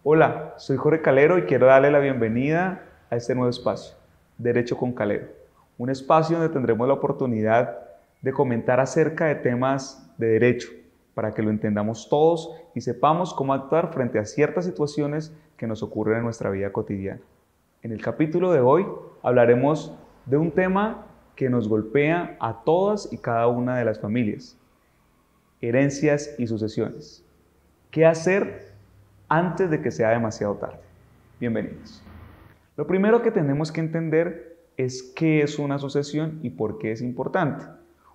Hola, soy Jorge Calero y quiero darle la bienvenida a este nuevo espacio, Derecho con Calero, un espacio donde tendremos la oportunidad de comentar acerca de temas de derecho, para que lo entendamos todos y sepamos cómo actuar frente a ciertas situaciones que nos ocurren en nuestra vida cotidiana. En el capítulo de hoy hablaremos de un tema que nos golpea a todas y cada una de las familias: herencias y sucesiones. ¿Qué hacer antes de que sea demasiado tarde? Bienvenidos. Lo primero que tenemos que entender es qué es una sucesión y por qué es importante.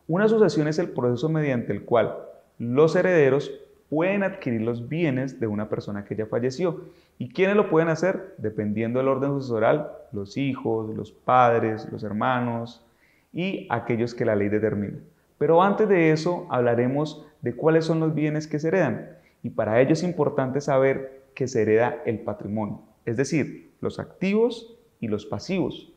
Una sucesión es el proceso mediante el cual los herederos pueden adquirir los bienes de una persona que ya falleció. ¿Y quiénes lo pueden hacer? Dependiendo del orden sucesoral, los hijos, los padres, los hermanos y aquellos que la ley determina. Pero antes de eso hablaremos de cuáles son los bienes que se heredan. Y para ello es importante saber que se hereda el patrimonio, es decir, los activos y los pasivos,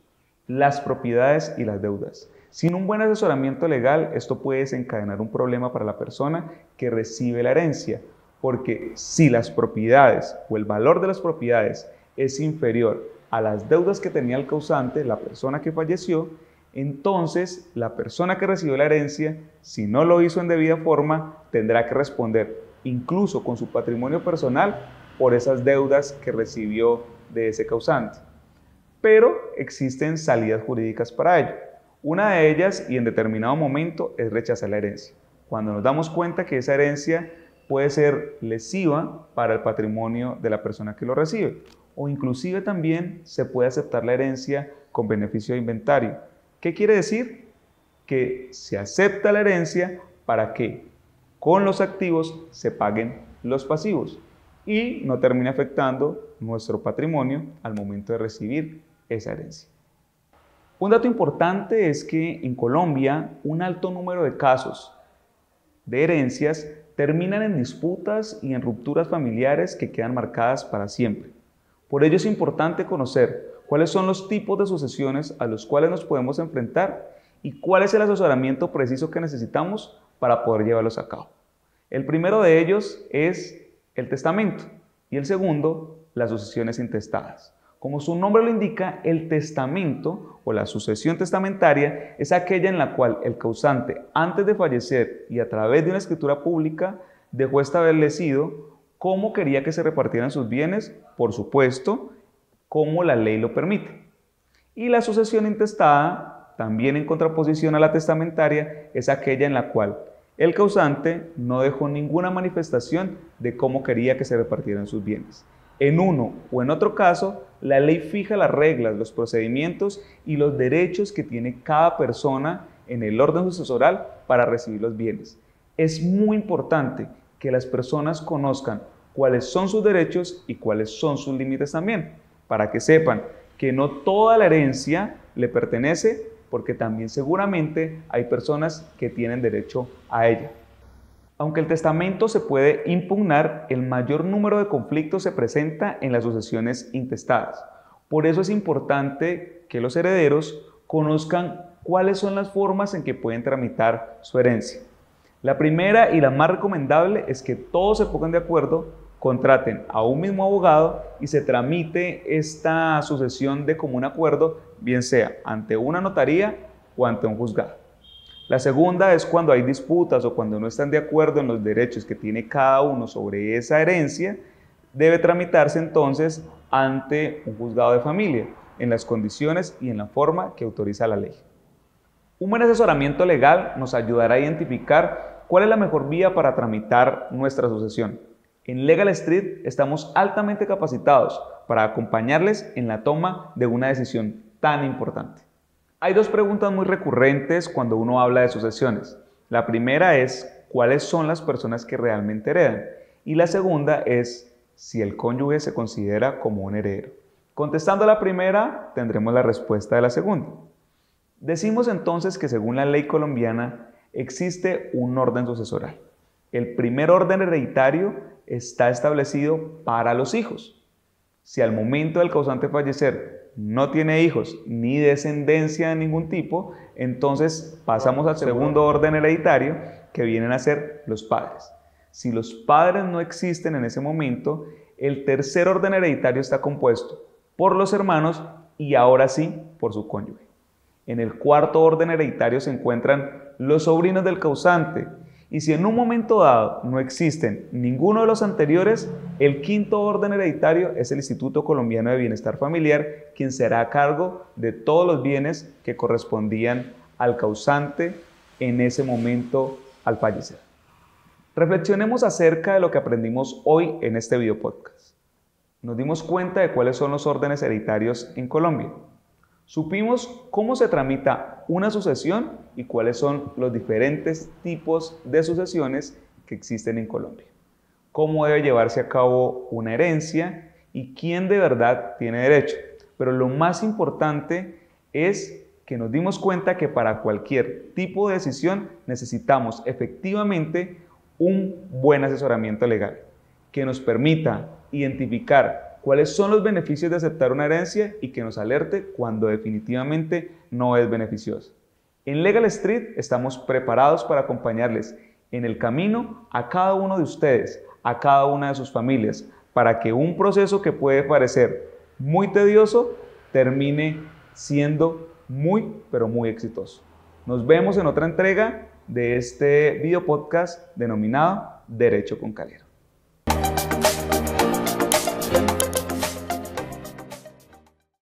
las propiedades y las deudas. Sin un buen asesoramiento legal, esto puede desencadenar un problema para la persona que recibe la herencia, porque si las propiedades o el valor de las propiedades es inferior a las deudas que tenía el causante, la persona que falleció, entonces la persona que recibió la herencia, si no lo hizo en debida forma, tendrá que responder, incluso con su patrimonio personal, por esas deudas que recibió de ese causante. Pero existen salidas jurídicas para ello. Una de ellas, y en determinado momento, es rechazar la herencia. Cuando nos damos cuenta que esa herencia puede ser lesiva para el patrimonio de la persona que lo recibe, o inclusive también se puede aceptar la herencia con beneficio de inventario. ¿Qué quiere decir? Que se acepta la herencia para que con los activos se paguen los pasivos y no termine afectando nuestro patrimonio al momento de recibir esa herencia. Un dato importante es que en Colombia un alto número de casos de herencias terminan en disputas y en rupturas familiares que quedan marcadas para siempre. Por ello es importante conocer cuáles son los tipos de sucesiones a los cuales nos podemos enfrentar y cuál es el asesoramiento preciso que necesitamos para poder llevarlos a cabo. El primero de ellos es el testamento y el segundo, las sucesiones intestadas. Como su nombre lo indica, el testamento o la sucesión testamentaria es aquella en la cual el causante, antes de fallecer y a través de una escritura pública, dejó establecido cómo quería que se repartieran sus bienes, por supuesto, como la ley lo permite. Y la sucesión intestada, también en contraposición a la testamentaria, es aquella en la cual el causante no dejó ninguna manifestación de cómo quería que se repartieran sus bienes. En uno o en otro caso, la ley fija las reglas, los procedimientos y los derechos que tiene cada persona en el orden sucesoral para recibir los bienes. Es muy importante que las personas conozcan cuáles son sus derechos y cuáles son sus límites también, para que sepan que no toda la herencia le pertenece, porque también seguramente hay personas que tienen derecho a ella. Aunque el testamento se puede impugnar, el mayor número de conflictos se presenta en las sucesiones intestadas. Por eso es importante que los herederos conozcan cuáles son las formas en que pueden tramitar su herencia. La primera y la más recomendable es que todos se pongan de acuerdo, contraten a un mismo abogado y se tramite esta sucesión de común acuerdo, bien sea ante una notaría o ante un juzgado. La segunda es cuando hay disputas o cuando no están de acuerdo en los derechos que tiene cada uno sobre esa herencia, debe tramitarse entonces ante un juzgado de familia, en las condiciones y en la forma que autoriza la ley. Un buen asesoramiento legal nos ayudará a identificar cuál es la mejor vía para tramitar nuestra sucesión. En Legal Street estamos altamente capacitados para acompañarles en la toma de una decisión tan importante. Hay dos preguntas muy recurrentes cuando uno habla de sucesiones. La primera es cuáles son las personas que realmente heredan y la segunda es si el cónyuge se considera como un heredero. Contestando a la primera, tendremos la respuesta de la segunda. Decimos entonces que según la ley colombiana existe un orden sucesoral. El primer orden hereditario está establecido para los hijos. Si al momento del causante fallecer no tiene hijos ni descendencia de ningún tipo, entonces pasamos al segundo orden hereditario, que vienen a ser los padres. Si los padres no existen en ese momento, el tercer orden hereditario está compuesto por los hermanos y ahora sí por su cónyuge. En el cuarto orden hereditario se encuentran los sobrinos del causante, y si en un momento dado no existen ninguno de los anteriores, el quinto orden hereditario es el Instituto Colombiano de Bienestar Familiar, quien será a cargo de todos los bienes que correspondían al causante en ese momento al fallecer. Reflexionemos acerca de lo que aprendimos hoy en este video podcast. Nos dimos cuenta de cuáles son los órdenes hereditarios en Colombia. Supimos cómo se tramita una sucesión y cuáles son los diferentes tipos de sucesiones que existen en Colombia. Cómo debe llevarse a cabo una herencia y quién de verdad tiene derecho. Pero lo más importante es que nos dimos cuenta que para cualquier tipo de decisión necesitamos efectivamente un buen asesoramiento legal que nos permita identificar cuáles son los beneficios de aceptar una herencia y que nos alerte cuando definitivamente no es beneficiosa. En Legal Street estamos preparados para acompañarles en el camino a cada uno de ustedes, a cada una de sus familias, para que un proceso que puede parecer muy tedioso termine siendo pero muy exitoso. Nos vemos en otra entrega de este video podcast denominado Derecho con Calero.